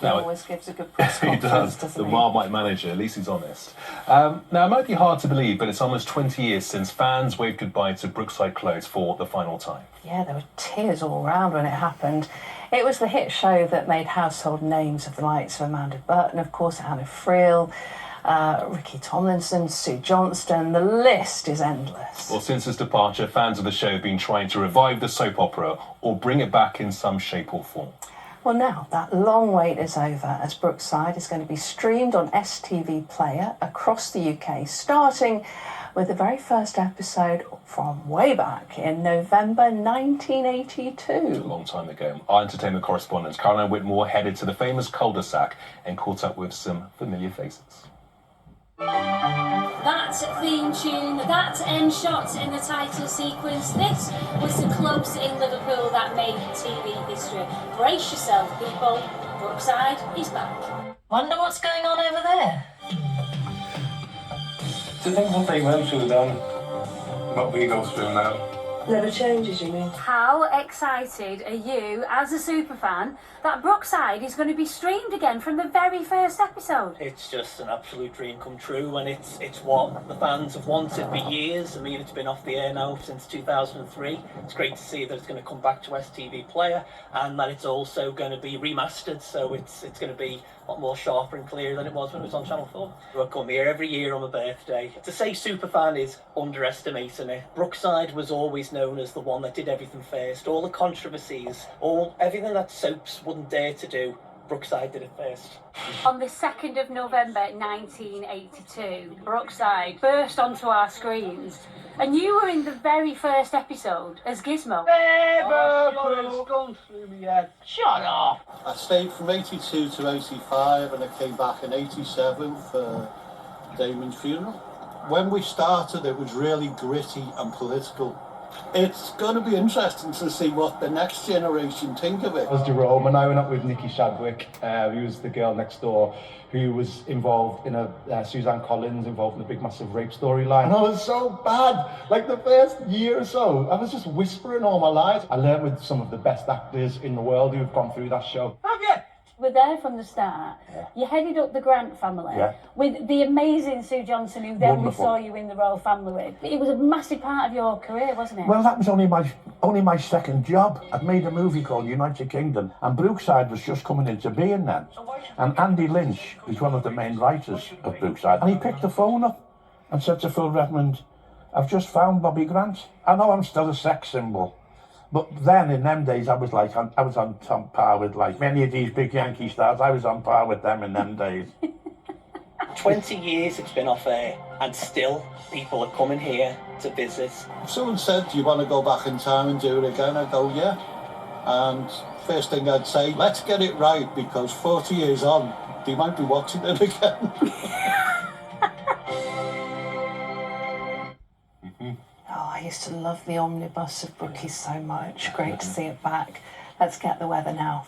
He always gives a good press conference, he does. doesn't The he? Marmite manager, at least he's honest. Now, it might be hard to believe, but it's almost 20 years since fans waved goodbye to Brookside close for the final time. Yeah, there were tears all around when it happened. It was the hit show that made household names of the likes of Amanda Burton, of course, Anna Friel, Ricky Tomlinson, Sue Johnston. The list is endless. Well, since his departure, fans of the show have been trying to revive the soap opera or bring it back in some shape or form. Well, now that long wait is over, as Brookside is going to be streamed on STV Player across the UK, starting with the very first episode from way back in November 1982. A long time ago. Our entertainment correspondent Caroline Whitmore headed to the famous cul-de-sac and caught up with some familiar faces. That theme tune, that end shot in the title sequence, this was the clubs in Liverpool that made TV history. Brace yourself, people. Brookside is back. Wonder what's going on over there? Do you think what they went through then, what we go through now? Never changes, you mean? How excited are you, as a superfan, that Brookside is going to be streamed again from the very first episode? It's just an absolute dream come true, and it's what the fans have wanted for years. I mean, it's been off the air now since 2003. It's great to see that it's going to come back to STV Player, and that it's also going to be remastered, so it's going to be a lot more sharper and clearer than it was when it was on Channel 4. I come here every year on my birthday. To say superfan is underestimating it. Brookside was always known as the one that did everything first. All the controversies, everything that soaps wouldn't dare to do, Brookside did it first. On the 2nd of November 1982, Brookside burst onto our screens, and you were in the very first episode as Gizmo. Shut up! I stayed from 82 to 85 and I came back in 87 for Damon's funeral. When we started, it was really gritty and political. It's going to be interesting to see what the next generation think of it. I was Jerome, and I went up with Nikki Shadwick, who was the girl next door, who was involved in Suzanne Collins, involved in a big massive rape storyline. And I was so bad. Like the first year or so, I was just whispering all my life. I learned with some of the best actors in the world who have gone through that show. Have you? We're there from the start. Yeah. You headed up the Grant family with the amazing Sue Johnson, who then we saw you in the Royal Family with. It was a massive part of your career, wasn't it? Well, that was only my second job. I'd made a movie called United Kingdom, and Brookside was just coming into being then. And Andy Lynch was one of the main writers of Brookside, and he picked the phone up and said to Phil Redmond, "I've just found Bobby Grant. I know I'm still a sex symbol." But then, in them days, I was on par with like many of these big Yankee stars. I was on par with them in them days. 20 years it's been off air, and still people are coming here to visit. If someone said, "Do you want to go back in time and do it again?" I'd go, "Yeah." And first thing I'd say, let's get it right, because 40 years on, they might be watching it again. Oh, I used to love the omnibus of Brookies so much. Great to see it back. Let's get the weather now.